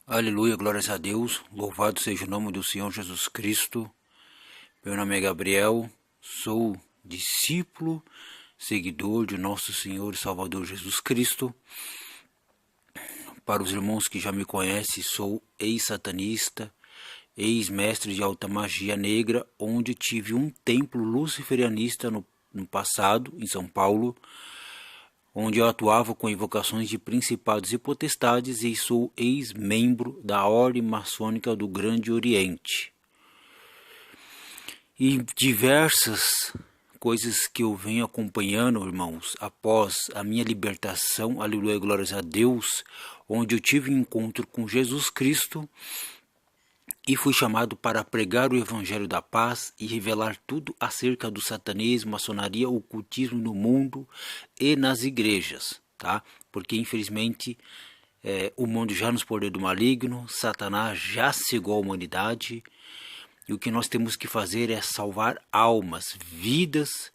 Aleluia, glórias a Deus, louvado seja o nome do Senhor Jesus Cristo. Meu nome é Gabriel, sou discípulo, seguidor de nosso Senhor e Salvador Jesus Cristo. Para os irmãos que já me conhecem, sou ex-satanista, ex-mestre de alta magia negra, onde tive um templo luciferianista no passado, em São Paulo, onde eu atuava com invocações de principados e potestades, e sou ex-membro da Ordem Maçônica do Grande Oriente. E diversas coisas que eu venho acompanhando, irmãos, após a minha libertação, aleluia, glórias a Deus, onde eu tive um encontro com Jesus Cristo e fui chamado para pregar o Evangelho da Paz e revelar tudo acerca do satanismo, maçonaria, ocultismo no mundo e nas igrejas, tá? Porque infelizmente o mundo já nos poder do maligno, Satanás já cegou a humanidade e o que nós temos que fazer é salvar almas, vidas,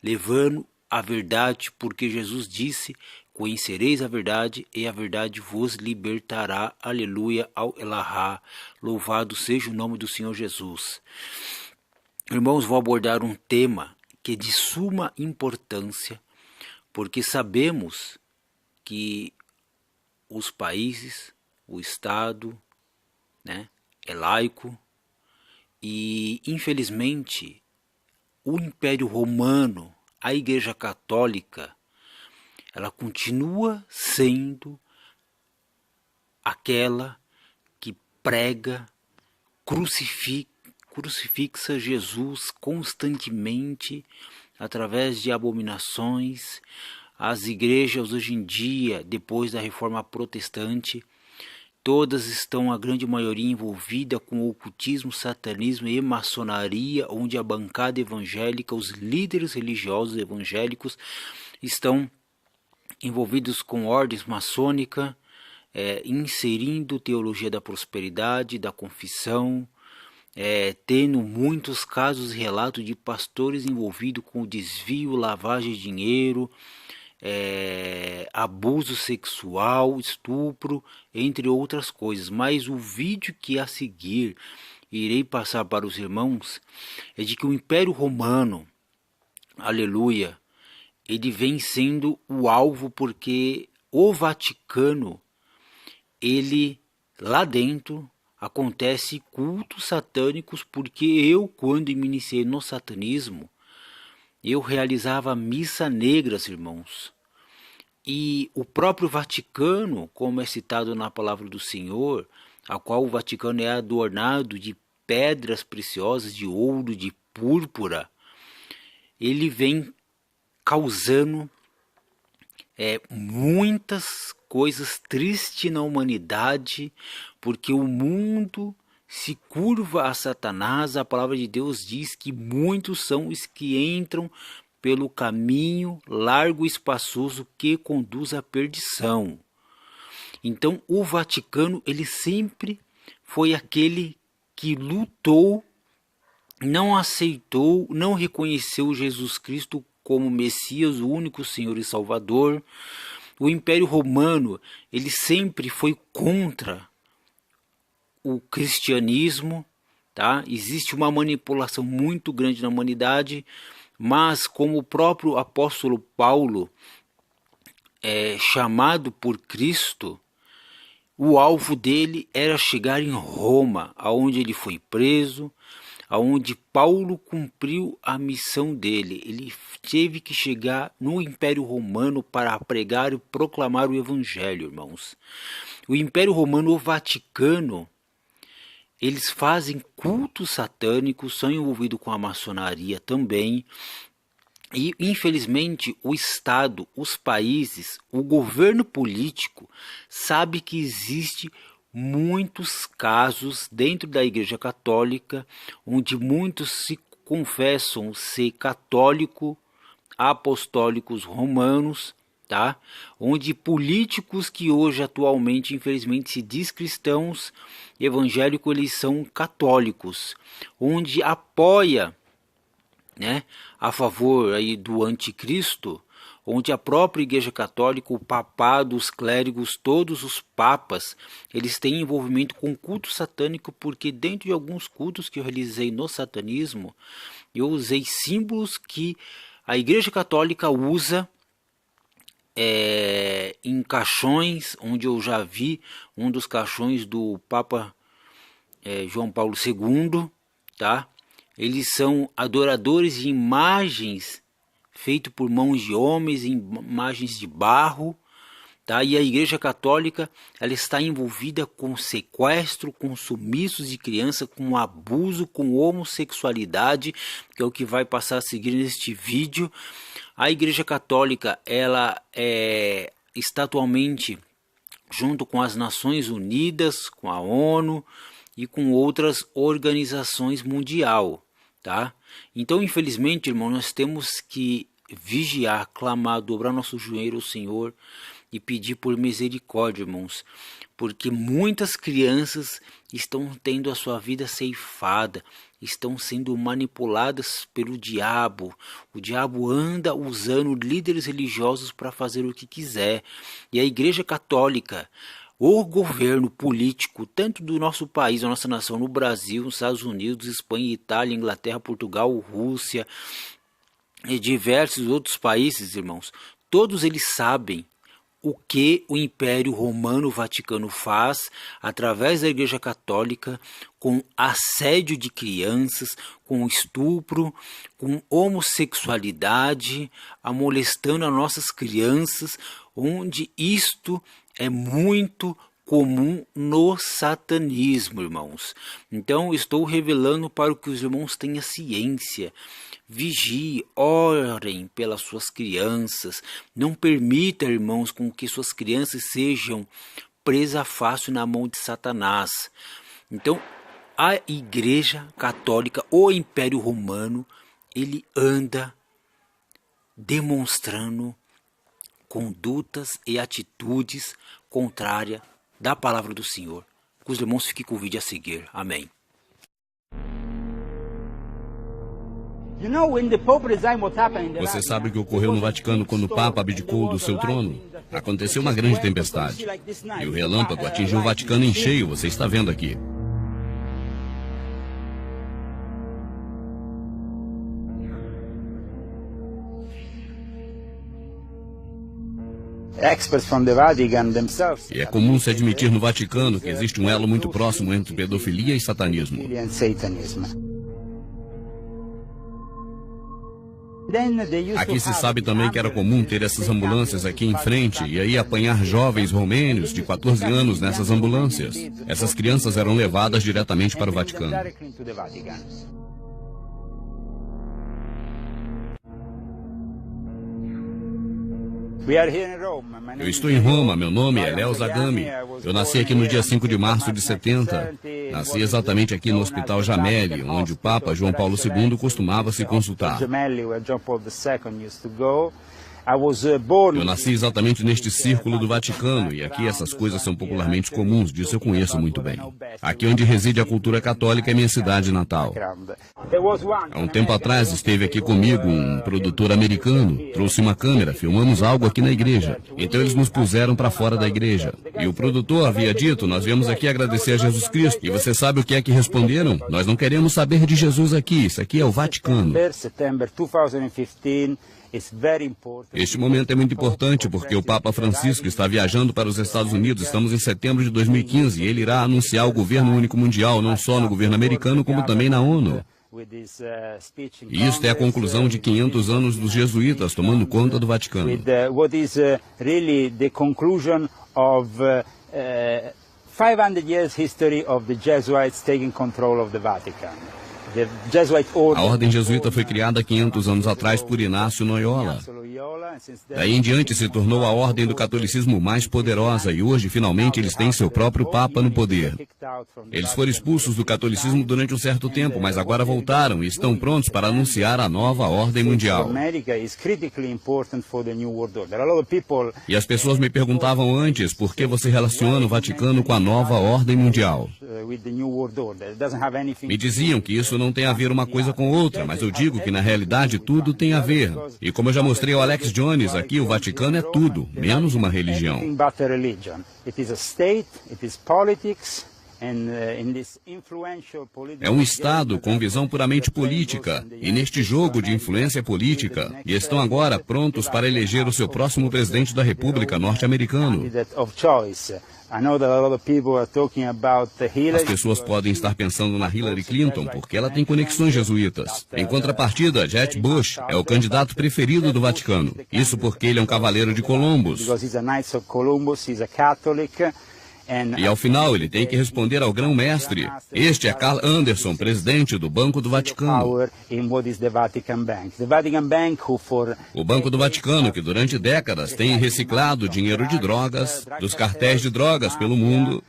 levando a verdade, porque Jesus disse: conhecereis a verdade e a verdade vos libertará. Aleluia, ao Elahá. Louvado seja o nome do Senhor Jesus. Irmãos, vou abordar um tema que é de suma importância, porque sabemos que os países, o Estado, né, é laico e, infelizmente, o Império Romano, a Igreja Católica, ela continua sendo aquela que prega, crucifixa Jesus constantemente através de abominações. As igrejas hoje em dia, depois da Reforma Protestante, todas estão, a grande maioria, envolvida com ocultismo, satanismo e maçonaria, onde a bancada evangélica, os líderes religiosos evangélicos estão envolvidos com ordens maçônicas, inserindo teologia da prosperidade, da confissão, tendo muitos casos e relatos de pastores envolvidos com desvio, lavagem de dinheiro, abuso sexual, estupro, entre outras coisas. Mas o vídeo que a seguir irei passar para os irmãos é de que o Império Romano, aleluia, ele vem sendo o alvo, porque o Vaticano, ele lá dentro acontece cultos satânicos, porque eu, quando me iniciei no satanismo, eu realizava missa negras, irmãos. E o próprio Vaticano, como é citado na palavra do Senhor, a qual o Vaticano é adornado de pedras preciosas, de ouro, de púrpura, ele vem causando muitas coisas tristes na humanidade, porque o mundo se curva a Satanás. A palavra de Deus diz que muitos são os que entram pelo caminho largo e espaçoso que conduz à perdição. Então o Vaticano, ele sempre foi aquele que lutou, não aceitou, não reconheceu Jesus Cristo como Messias, o único Senhor e Salvador. O Império Romano, ele sempre foi contra o cristianismo, tá? Existe uma manipulação muito grande na humanidade, mas como o próprio apóstolo Paulo chamado por Cristo, o alvo dele era chegar em Roma, aonde ele foi preso, aonde Paulo cumpriu a missão dele. Ele teve que chegar no Império Romano para pregar e proclamar o Evangelho, irmãos. O Império Romano, o Vaticano, eles fazem cultos satânicos, são envolvidos com a maçonaria também. E, infelizmente, o Estado, os países, o governo político sabe que existe muitos casos dentro da Igreja Católica, onde muitos se confessam ser católico, apostólicos romanos, tá? Onde políticos que hoje atualmente, infelizmente, se diz cristãos evangélicos, eles são católicos, onde apoia, né, a favor aí do anticristo, onde a própria Igreja Católica, o papado, os clérigos, todos os papas, eles têm envolvimento com culto satânico, porque dentro de alguns cultos que eu realizei no satanismo, eu usei símbolos que a Igreja Católica usa em caixões, onde eu já vi um dos caixões do Papa João Paulo II, tá? Eles são adoradores de imagens feitas por mãos de homens, imagens de barro, tá? E a Igreja Católica, ela está envolvida com sequestro, com sumiços de criança, com abuso, com homossexualidade, que é o que vai passar a seguir neste vídeo. A Igreja Católica, ela está atualmente junto com as Nações Unidas, com a ONU e com outras organizações mundial, tá? Então, infelizmente, irmão, nós temos que vigiar, clamar, dobrar nosso joelho ao Senhor e pedir por misericórdia, irmãos, porque muitas crianças estão tendo a sua vida ceifada, estão sendo manipuladas pelo diabo. O diabo anda usando líderes religiosos para fazer o que quiser. E a Igreja Católica, o governo político, tanto do nosso país, da nossa nação, no Brasil, nos Estados Unidos, Espanha, Itália, Inglaterra, Portugal, Rússia e diversos outros países, irmãos, todos eles sabem o que o Império Romano Vaticano faz através da Igreja Católica com assédio de crianças, com estupro, com homossexualidade, molestando as nossas crianças, onde isto é muito comum no satanismo, irmãos. Então, estou revelando para que os irmãos tenham ciência. Vigie, orem pelas suas crianças. Não permita, irmãos, com que suas crianças sejam presas fácil na mão de Satanás. Então, a Igreja Católica, o Império Romano, ele anda demonstrando condutas e atitudes contrárias da palavra do Senhor. Que os irmãos fiquem com o vídeo a seguir. Amém. Você sabe o que ocorreu no Vaticano quando o Papa abdicou do seu trono? Aconteceu uma grande tempestade. E o relâmpago atingiu o Vaticano em cheio, você está vendo aqui. E é comum se admitir no Vaticano que existe um elo muito próximo entre pedofilia e satanismo. Aqui se sabe também que era comum ter essas ambulâncias aqui em frente e aí apanhar jovens romênios de 14 anos nessas ambulâncias. Essas crianças eram levadas diretamente para o Vaticano. Eu estou em Roma, meu nome é Leo Zagami. Eu nasci aqui no dia 5 de março de 70. Nasci exatamente aqui no Hospital Gemelli, onde o Papa João Paulo II costumava se consultar. Eu nasci exatamente neste círculo do Vaticano, e aqui essas coisas são popularmente comuns, disso eu conheço muito bem. Aqui onde reside a cultura católica é minha cidade natal. Há um tempo atrás esteve aqui comigo um produtor americano, trouxe uma câmera, filmamos algo aqui na igreja. Então eles nos puseram para fora da igreja. E o produtor havia dito, nós viemos aqui agradecer a Jesus Cristo. E você sabe o que é que responderam? Nós não queremos saber de Jesus aqui, isso aqui é o Vaticano. Este momento é muito importante porque o Papa Francisco está viajando para os Estados Unidos. Estamos em setembro de 2015 e ele irá anunciar o governo único mundial, não só no governo americano, como também na ONU. E isto é a conclusão de 500 anos dos jesuítas tomando conta do Vaticano. 500 years history of the Jesuits taking control of the Vatican. A ordem jesuíta foi criada há 500 anos atrás por Inácio Loyola. Daí em diante se tornou a ordem do catolicismo mais poderosa e hoje finalmente eles têm seu próprio Papa no poder. Eles foram expulsos do catolicismo durante um certo tempo, mas agora voltaram e estão prontos para anunciar a nova ordem mundial. E as pessoas me perguntavam antes por que você relaciona o Vaticano com a nova ordem mundial. Me diziam que isso não tem a ver uma coisa com outra, mas eu digo que na realidade tudo tem a ver. E como eu já mostrei ao Alex Jones aqui, o Vaticano é tudo, menos uma religião. É um Estado com visão puramente política, e neste jogo de influência política, e estão agora prontos para eleger o seu próximo presidente da República norte-americano. As pessoas podem estar pensando na Hillary Clinton porque ela tem conexões jesuítas. Em contrapartida, Jeb Bush é o candidato preferido do Vaticano. Isso porque ele é um cavaleiro de Columbus. E ao final ele tem que responder ao grão-mestre. Este é Carl Anderson, presidente do Banco do Vaticano. O Banco do Vaticano, que durante décadas tem reciclado dinheiro de drogas, dos cartéis de drogas pelo mundo,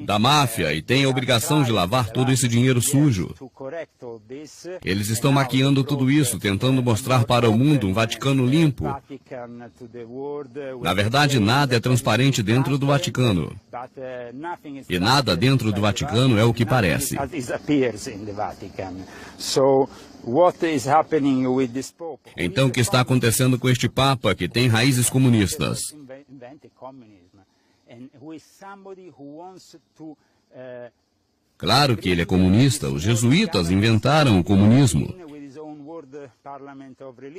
da máfia, e tem a obrigação de lavar todo esse dinheiro sujo. Eles estão maquiando tudo isso, tentando mostrar para o mundo um Vaticano limpo. Na verdade, nada é transparente dentro do Vaticano. E nada dentro do Vaticano é o que parece. Então, o que está acontecendo com este Papa, que tem raízes comunistas? Claro que ele é comunista. Os jesuítas inventaram o comunismo.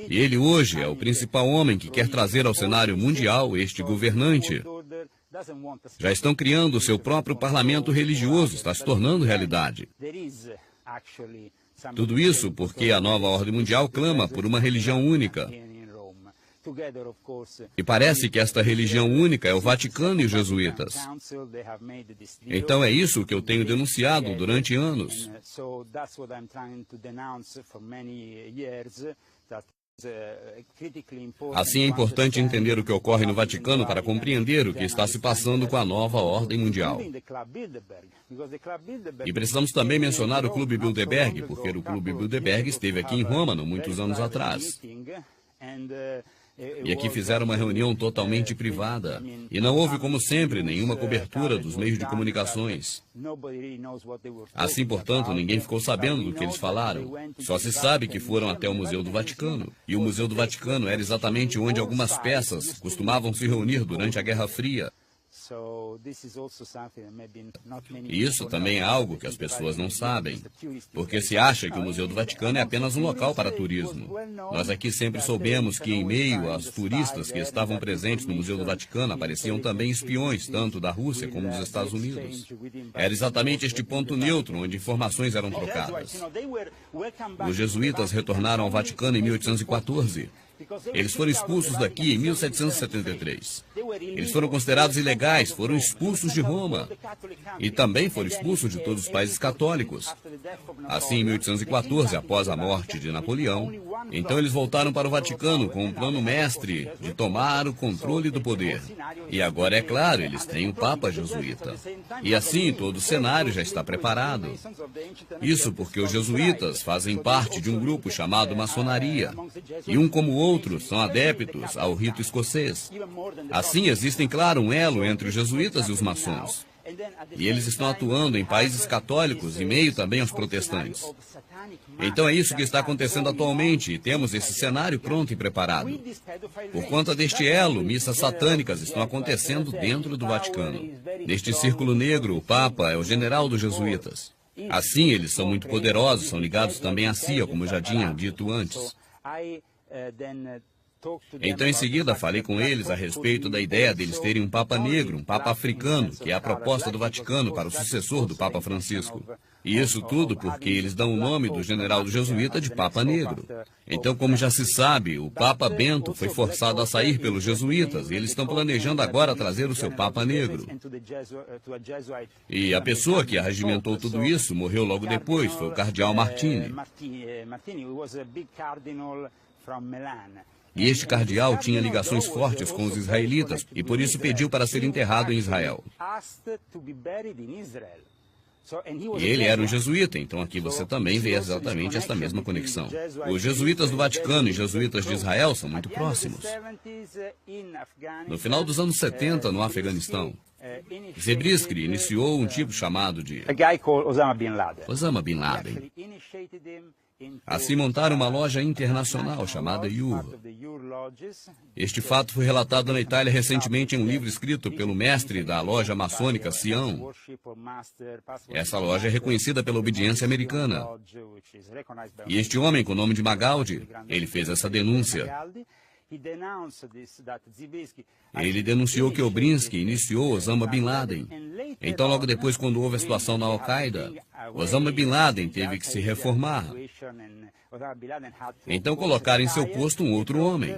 E ele hoje é o principal homem que quer trazer ao cenário mundial este governante. Já estão criando o seu próprio parlamento religioso, está se tornando realidade. Tudo isso porque a nova ordem mundial clama por uma religião única. E parece que esta religião única é o Vaticano e os jesuítas. Então é isso que eu tenho denunciado durante anos. Assim é importante entender o que ocorre no Vaticano para compreender o que está se passando com a nova ordem mundial. E precisamos também mencionar o Clube Bilderberg, porque o Clube Bilderberg esteve aqui em Roma muitos anos atrás. E aqui fizeram uma reunião totalmente privada. E não houve, como sempre, nenhuma cobertura dos meios de comunicações. Assim, portanto, ninguém ficou sabendo do que eles falaram. Só se sabe que foram até o Museu do Vaticano. E o Museu do Vaticano era exatamente onde algumas peças costumavam se reunir durante a Guerra Fria. E isso também é algo que as pessoas não sabem, porque se acha que o Museu do Vaticano é apenas um local para turismo. Nós aqui sempre soubemos que, em meio aos turistas que estavam presentes no Museu do Vaticano, apareciam também espiões, tanto da Rússia como dos Estados Unidos. Era exatamente este ponto neutro onde informações eram trocadas. Os jesuítas retornaram ao Vaticano em 1814. Eles foram expulsos daqui em 1773. Eles foram considerados ilegais, foram expulsos de Roma. E também foram expulsos de todos os países católicos. Assim, em 1814, após a morte de Napoleão, então eles voltaram para o Vaticano com um plano mestre de tomar o controle do poder. E agora, é claro, eles têm um Papa jesuíta. E assim, todo o cenário já está preparado. Isso porque os jesuítas fazem parte de um grupo chamado maçonaria. E um como o outro são adeptos ao rito escocês. Assim, existem, claro, um elo entre os jesuítas e os maçons. E eles estão atuando em países católicos e meio também aos protestantes. Então é isso que está acontecendo atualmente e temos esse cenário pronto e preparado. Por conta deste elo, missas satânicas estão acontecendo dentro do Vaticano. Neste círculo negro, o Papa é o general dos jesuítas. Assim, eles são muito poderosos, são ligados também à CIA, como eu já tinha dito antes. Então, em seguida, falei com eles a respeito da ideia deles terem um Papa negro, um Papa africano, que é a proposta do Vaticano para o sucessor do Papa Francisco. E isso tudo porque eles dão o nome do general do jesuíta de Papa Negro. Então, como já se sabe, o Papa Bento foi forçado a sair pelos jesuítas e eles estão planejando agora trazer o seu Papa Negro. E a pessoa que arregimentou tudo isso morreu logo depois, foi o cardeal Martini. E este cardeal tinha ligações fortes com os israelitas e por isso pediu para ser enterrado em Israel. E ele era um jesuíta, então aqui você também vê exatamente esta mesma conexão. Os jesuítas do Vaticano e jesuítas de Israel são muito próximos. No final dos anos 70, no Afeganistão, Zabriskie iniciou um tipo chamado de Osama Bin Laden. Assim montaram uma loja internacional chamada UR. Este fato foi relatado na Itália recentemente em um livro escrito pelo mestre da loja maçônica Sião. Essa loja é reconhecida pela obediência americana. E este homem, com o nome de Magaldi, ele fez essa denúncia. Ele denunciou que Obrinsky iniciou Osama Bin Laden. Então, logo depois, quando houve a situação na Al-Qaeda, Osama Bin Laden teve que se reformar. Então, colocaram em seu posto um outro homem.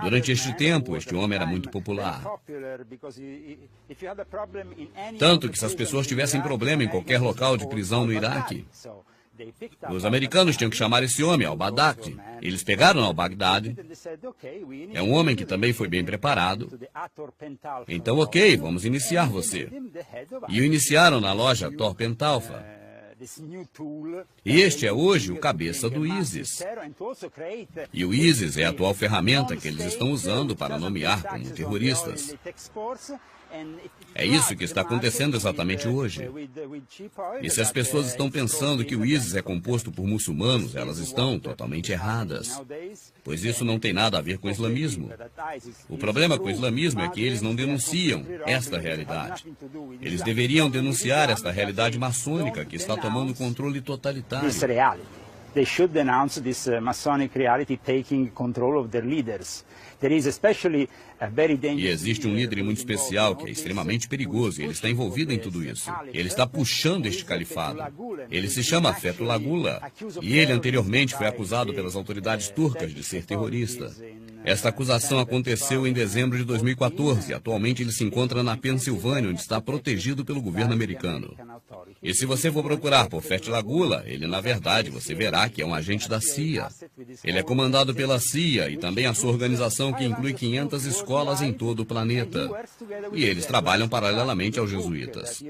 Durante este tempo, este homem era muito popular. Tanto que se as pessoas tivessem problema em qualquer local de prisão no Iraque, os americanos tinham que chamar esse homem, al-Baghdadi. Eles pegaram al-Baghdadi. É um homem que também foi bem preparado. Então, ok, vamos iniciar você. E o iniciaram na loja Tor Pentalfa. E este é hoje o cabeça do ISIS. E o ISIS é a atual ferramenta que eles estão usando para nomear como terroristas. É isso que está acontecendo exatamente hoje. E se as pessoas estão pensando que o ISIS é composto por muçulmanos, elas estão totalmente erradas. Pois isso não tem nada a ver com o islamismo. O problema com o islamismo é que eles não denunciam esta realidade. Eles deveriam denunciar esta realidade maçônica que está tomando controle totalitário. They should denounce this Masonic reality taking control of their leaders. There is especially a very dangerous. E existe um líder muito especial que é extremamente perigoso e ele está envolvido em tudo isso. Ele está puxando este califado. Ele se chama Fethullah Gulen e ele anteriormente foi acusado pelas autoridades turcas de ser terrorista. Esta acusação aconteceu em dezembro de 2014. Atualmente ele se encontra na Pensilvânia, onde está protegido pelo governo americano. E se você for procurar por Fethullah Gulen, ele na verdade, você verá que é um agente da CIA. Ele é comandado pela CIA e também a sua organização que inclui 500 escolas em todo o planeta. E eles trabalham paralelamente aos jesuítas.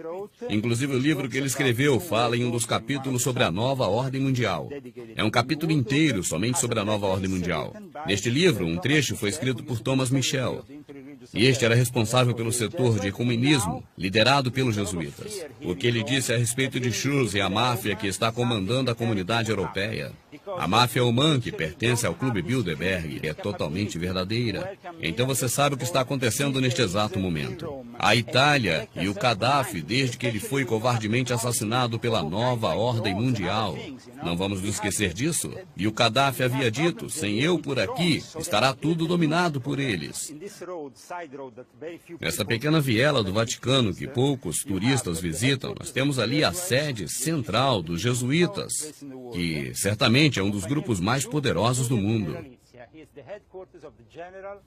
Inclusive o livro que ele escreveu fala em um dos capítulos sobre a nova ordem mundial. É um capítulo inteiro somente sobre a nova ordem mundial. Neste livro, um trecho foi escrito por Thomas Michel. E este era responsável pelo setor de ecumenismo, liderado pelos jesuítas. O que ele disse a respeito de Schurz e a máfia que está comandando a comunidade europeia. A máfia Oman, que pertence ao Clube Bilderberg, é totalmente verdadeira. Então você sabe o que está acontecendo neste exato momento. A Itália e o Gaddafi, desde que ele foi covardemente assassinado pela nova ordem mundial. Não vamos nos esquecer disso? E o Gaddafi havia dito, sem eu por aqui, estará tudo dominado por eles. Nessa pequena viela do Vaticano que poucos turistas visitam, nós temos ali a sede central dos jesuítas, que certamente é um dos grupos mais poderosos do mundo.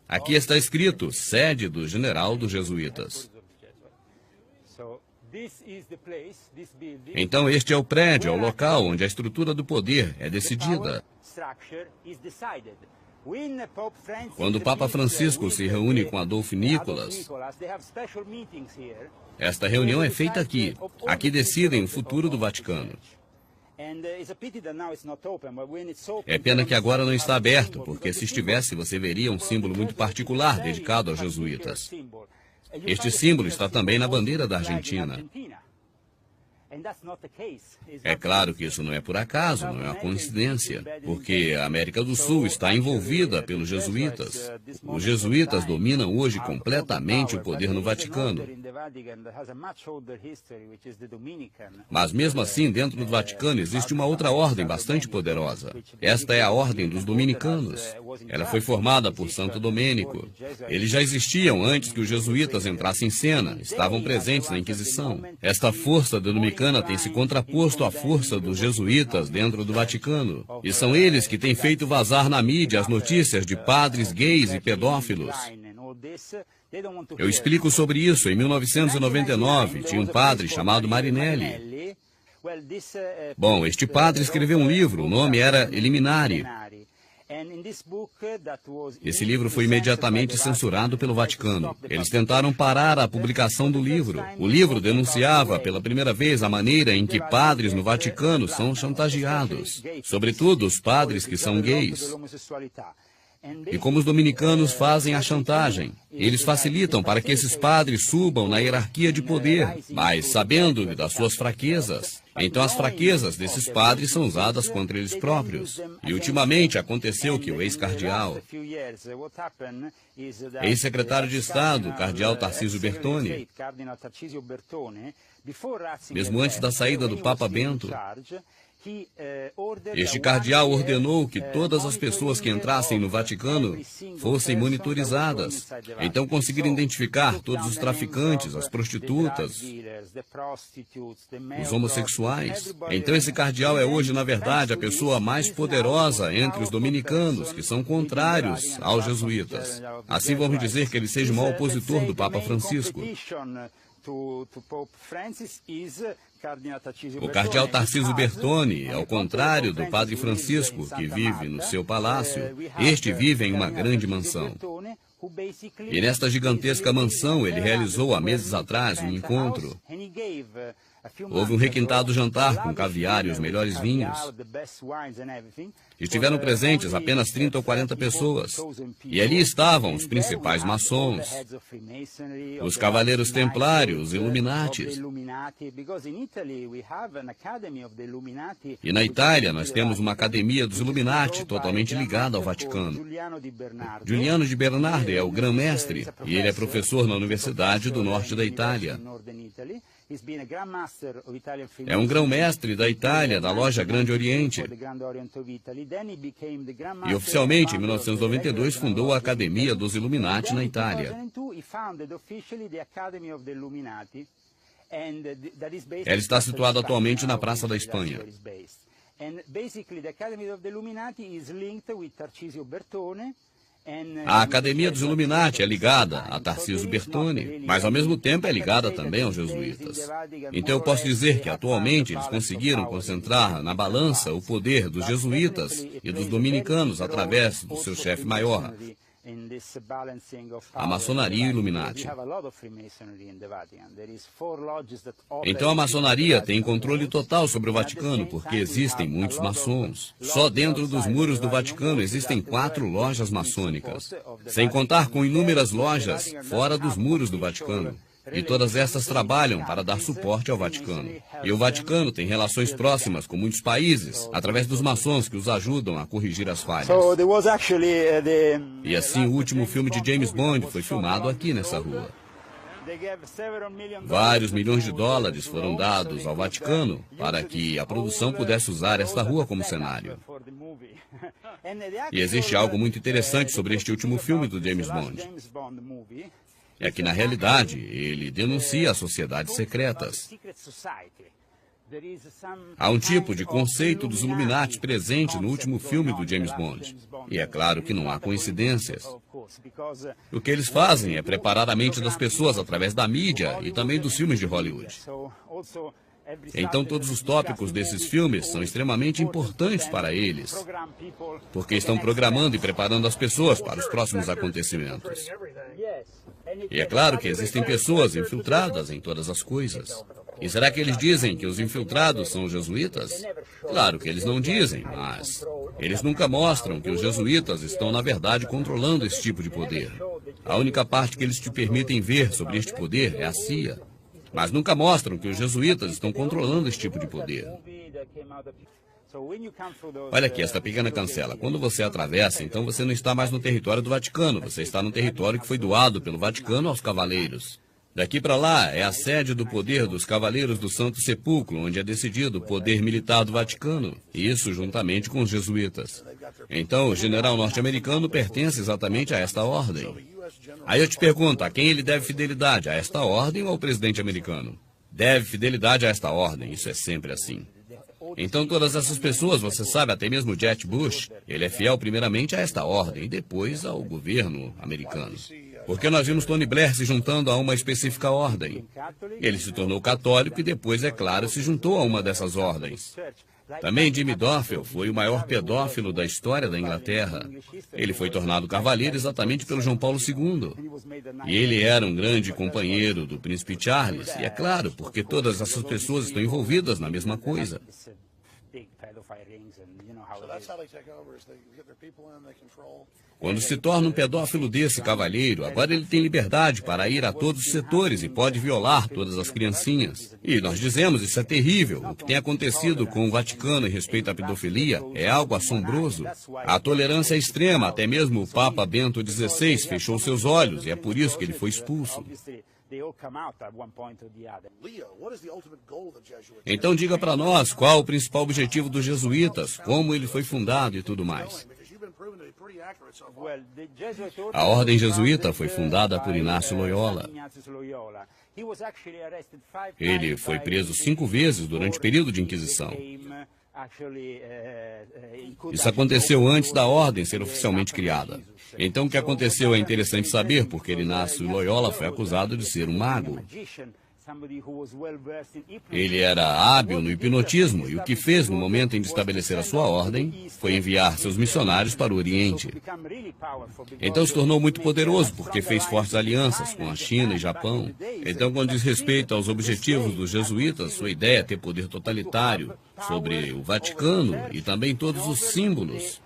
Aqui está escrito, sede do general dos jesuítas. Então este é o prédio, é o local onde a estrutura do poder é decidida. Quando o Papa Francisco se reúne com Adolfo Nicolas, esta reunião é feita aqui. Aqui decidem o futuro do Vaticano. É pena que agora não está aberto, porque se estivesse, você veria um símbolo muito particular dedicado aos jesuítas. Este símbolo está também na bandeira da Argentina. É claro que isso não é por acaso, não é uma coincidência, porque a América do Sul está envolvida pelos jesuítas. Os jesuítas dominam hoje completamente o poder no Vaticano. Mas mesmo assim, dentro do Vaticano existe uma outra ordem bastante poderosa. Esta é a Ordem dos Dominicanos. Ela foi formada por Santo Domênico. Eles já existiam antes que os jesuítas entrassem em cena, estavam presentes na Inquisição. Esta força dominicana tem se contraposto à força dos jesuítas dentro do Vaticano. E são eles que têm feito vazar na mídia as notícias de padres gays e pedófilos. Eu explico sobre isso. Em 1999, tinha um padre chamado Marinelli. Bom, este padre escreveu um livro, o nome era Eliminare. Esse livro foi imediatamente censurado pelo Vaticano. Eles tentaram parar a publicação do livro. O livro denunciava pela primeira vez a maneira em que padres no Vaticano são chantageados, sobretudo os padres que são gays. E como os dominicanos fazem a chantagem, eles facilitam para que esses padres subam na hierarquia de poder, mas sabendo das suas fraquezas. Então as fraquezas desses padres são usadas contra eles próprios. E ultimamente aconteceu que o ex-cardeal, ex-secretário de Estado, o cardeal Tarcísio Bertone, mesmo antes da saída do Papa Bento, este cardeal ordenou que todas as pessoas que entrassem no Vaticano fossem monitorizadas. Então conseguiram identificar todos os traficantes, as prostitutas, os homossexuais. Então esse cardeal é hoje, na verdade, a pessoa mais poderosa entre os dominicanos, que são contrários aos jesuítas. Assim vamos dizer que ele seja o maior opositor do Papa Francisco. O cardeal Tarcísio Bertone, ao contrário do padre Francisco, que vive no seu palácio, este vive em uma grande mansão. E nesta gigantesca mansão ele realizou há meses atrás um encontro. Houve um requintado jantar com caviar e os melhores vinhos. Estiveram presentes apenas 30 ou 40 pessoas. E ali estavam os principais maçons, os cavaleiros templários, os Illuminatis. E na Itália nós temos uma academia dos Illuminati totalmente ligada ao Vaticano. Giuliano de Bernardi é o grão-mestre e ele é professor na Universidade do Norte da Itália. É um grão-mestre da Itália, da loja Grande Oriente. E oficialmente, em 1992, fundou a Academia dos Illuminati na Itália. Ela está situada atualmente na Praça da Espanha. A Academia dos Illuminati é ligada a Tarcísio Bertone, mas ao mesmo tempo é ligada também aos jesuítas. Então eu posso dizer que atualmente eles conseguiram concentrar na balança o poder dos jesuítas e dos dominicanos através do seu chefe maior, a maçonaria e o Illuminati. Então a maçonaria tem controle total sobre o Vaticano, porque existem muitos maçons. Só dentro dos muros do Vaticano existem 4 lojas maçônicas, sem contar com inúmeras lojas fora dos muros do Vaticano. E todas essas trabalham para dar suporte ao Vaticano. E o Vaticano tem relações próximas com muitos países, através dos maçons que os ajudam a corrigir as falhas. E assim o último filme de James Bond foi filmado aqui nessa rua. Vários milhões de dólares foram dados ao Vaticano para que a produção pudesse usar esta rua como cenário. E existe algo muito interessante sobre este último filme do James Bond. É que, na realidade, ele denuncia as sociedades secretas. Há um tipo de conceito dos Illuminati presente no último filme do James Bond. E é claro que não há coincidências. O que eles fazem é preparar a mente das pessoas através da mídia e também dos filmes de Hollywood. Então todos os tópicos desses filmes são extremamente importantes para eles, porque estão programando e preparando as pessoas para os próximos acontecimentos. E é claro que existem pessoas infiltradas em todas as coisas. E será que eles dizem que os infiltrados são os jesuítas? Claro que eles não dizem, mas eles nunca mostram que os jesuítas estão, na verdade, controlando esse tipo de poder. A única parte que eles te permitem ver sobre este poder é a CIA. Mas nunca mostram que os jesuítas estão controlando esse tipo de poder. Olha aqui, esta pequena cancela. Quando você atravessa, então você não está mais no território do Vaticano. Você está no território que foi doado pelo Vaticano aos cavaleiros. Daqui para lá é a sede do poder dos Cavaleiros do Santo Sepulcro, onde é decidido o poder militar do Vaticano. E isso juntamente com os jesuítas. Então, o general norte-americano pertence exatamente a esta ordem. Aí eu te pergunto, a quem ele deve fidelidade? A esta ordem ou ao presidente americano? Deve fidelidade a esta ordem, isso é sempre assim. Então todas essas pessoas, você sabe, até mesmo Jet Bush, ele é fiel primeiramente a esta ordem e depois ao governo americano. Porque nós vimos Tony Blair se juntando a uma específica ordem. Ele se tornou católico e depois, é claro, se juntou a uma dessas ordens. Também Jimmy Doffel foi o maior pedófilo da história da Inglaterra. Ele foi tornado cavalheiro exatamente pelo João Paulo II. E ele era um grande companheiro do príncipe Charles. E é claro, porque todas essas pessoas estão envolvidas na mesma coisa. Quando se torna um pedófilo desse cavalheiro, agora ele tem liberdade para ir a todos os setores e pode violar todas as criancinhas. E nós dizemos, isso é terrível. O que tem acontecido com o Vaticano em respeito à pedofilia é algo assombroso. A tolerância é extrema, até mesmo o Papa Bento XVI fechou seus olhos e é por isso que ele foi expulso. Então diga para nós qual o principal objetivo dos jesuítas, como ele foi fundado e tudo mais. A ordem jesuíta foi fundada por Inácio Loyola. Ele foi preso 5 vezes durante o período de Inquisição. Isso aconteceu antes da ordem ser oficialmente criada. Então o que aconteceu é interessante saber, porque Inácio Loyola foi acusado de ser um mago. Ele era hábil no hipnotismo e o que fez no momento em estabelecer a sua ordem foi enviar seus missionários para o Oriente. Então se tornou muito poderoso porque fez fortes alianças com a China e Japão. Então, quando diz respeito aos objetivos dos jesuítas, sua ideia é ter poder totalitário sobre o Vaticano e também todos os símbolos.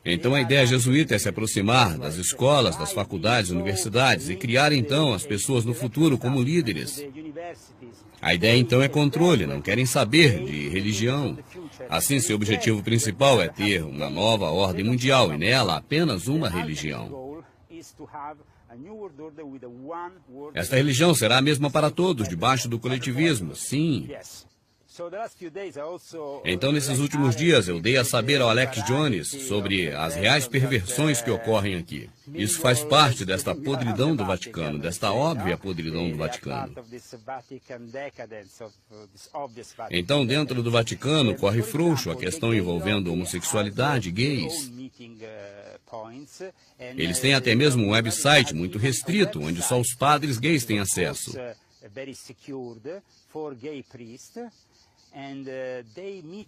Então a ideia jesuíta é se aproximar das escolas, das faculdades, universidades e criar então as pessoas no futuro como líderes. A ideia então é controle, não querem saber de religião. Assim, seu objetivo principal é ter uma nova ordem mundial e nela apenas uma religião. Esta religião será a mesma para todos, debaixo do coletivismo, sim. Então, nesses últimos dias, eu dei a saber ao Alex Jones sobre as reais perversões que ocorrem aqui. Isso faz parte desta podridão do Vaticano, desta óbvia podridão do Vaticano. Então, dentro do Vaticano, corre frouxo a questão envolvendo homossexualidade, gays. Eles têm até mesmo um website muito restrito, onde só os padres gays têm acesso.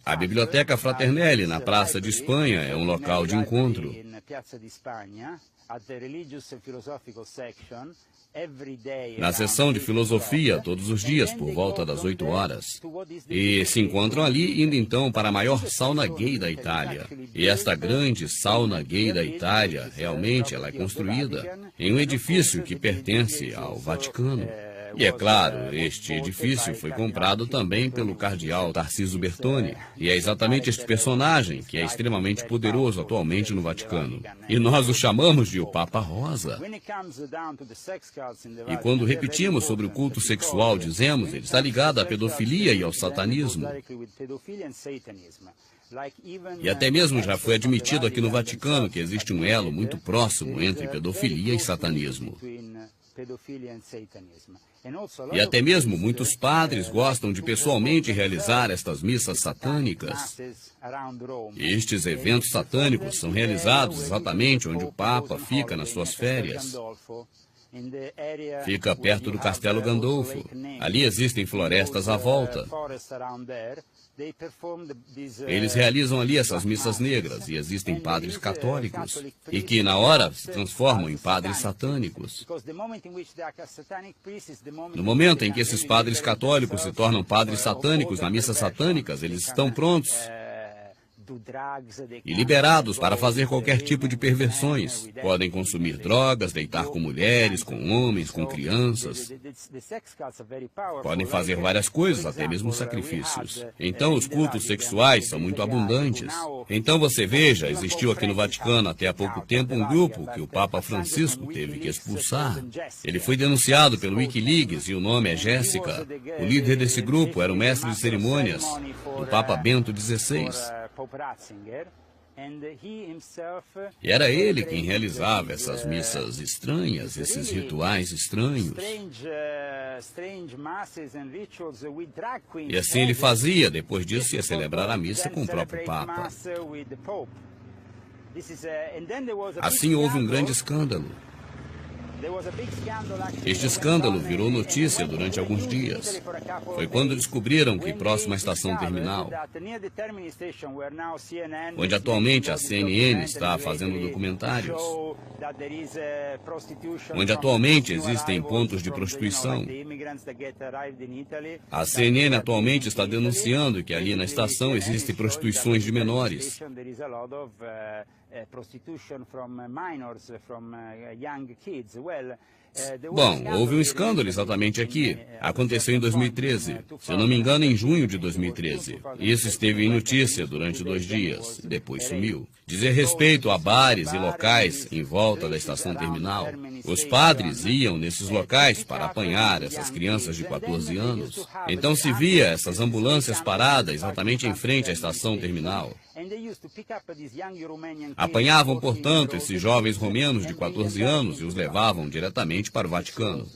A Biblioteca Fraternelle, na Praça de Espanha, é um local de encontro. Na seção de filosofia, todos os dias, por volta das 8 horas. E se encontram ali, indo então para a maior sauna gay da Itália. E esta grande sauna gay da Itália, realmente, ela é construída em um edifício que pertence ao Vaticano. E é claro, este edifício foi comprado também pelo cardeal Tarcísio Bertone. E é exatamente este personagem que é extremamente poderoso atualmente no Vaticano. E nós o chamamos de o Papa Rosa. E quando repetimos sobre o culto sexual, dizemos, ele está ligado à pedofilia e ao satanismo. E até mesmo já foi admitido aqui no Vaticano que existe um elo muito próximo entre pedofilia e satanismo. E até mesmo muitos padres gostam de pessoalmente realizar estas missas satânicas. E estes eventos satânicos são realizados exatamente onde o Papa fica nas suas férias. Fica perto do Castelo Gandolfo. Ali existem florestas à volta. Eles realizam ali essas missas negras e existem padres católicos e que na hora se transformam em padres satânicos. No momento em que esses padres católicos se tornam padres satânicos na missa satânicas, eles estão prontos e liberados para fazer qualquer tipo de perversões. Podem consumir drogas, deitar com mulheres, com homens, com crianças. Podem fazer várias coisas, até mesmo sacrifícios. Então, os cultos sexuais são muito abundantes. Então, você veja, existiu aqui no Vaticano até há pouco tempo um grupo que o Papa Francisco teve que expulsar. Ele foi denunciado pelo Wikileaks e o nome é Jéssica. O líder desse grupo era o mestre de cerimônias do Papa Bento XVI. E era ele quem realizava essas missas estranhas, esses rituais estranhos. E assim ele fazia, depois disso ia celebrar a missa com o próprio Papa. Assim houve um grande escândalo. Este escândalo virou notícia durante alguns dias. Foi quando descobriram que próximo à estação terminal, onde atualmente a CNN está fazendo documentários, onde atualmente existem pontos de prostituição, a CNN atualmente está denunciando que ali na estação existem prostituições de menores. Bom, houve um escândalo exatamente aqui. Aconteceu em 2013. Se eu não me engano, em junho de 2013. Isso esteve em notícia durante 2 dias, e depois sumiu. Dizer respeito a bares e locais em volta da estação terminal. Os padres iam nesses locais para apanhar essas crianças de 14 anos. Então se via essas ambulâncias paradas exatamente em frente à estação terminal. Apanhavam, portanto, esses jovens romenos de 14 anos e os levavam diretamente para o Vaticano.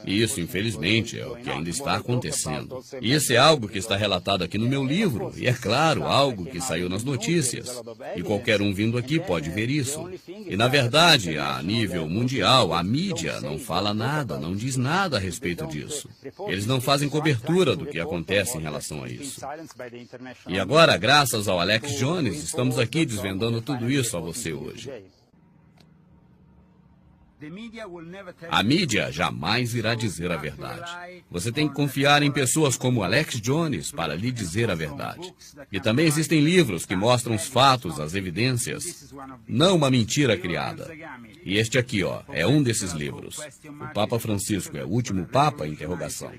E isso, infelizmente, é o que ainda está acontecendo. E isso é algo que está relatado aqui no meu livro, e é claro, algo que saiu nas notícias. E qualquer um vindo aqui pode ver isso. E, na verdade, a nível mundial, a mídia não fala nada, não diz nada a respeito disso. Eles não fazem cobertura do que acontece em relação a isso. E agora, graças ao Alex Jones, estamos aqui desvendando tudo isso a você hoje. A mídia jamais irá dizer a verdade. Você tem que confiar em pessoas como Alex Jones para lhe dizer a verdade. E também existem livros que mostram os fatos, as evidências, não uma mentira criada. E este aqui, ó, é um desses livros. O Papa Francisco é o último Papa? Interrogação.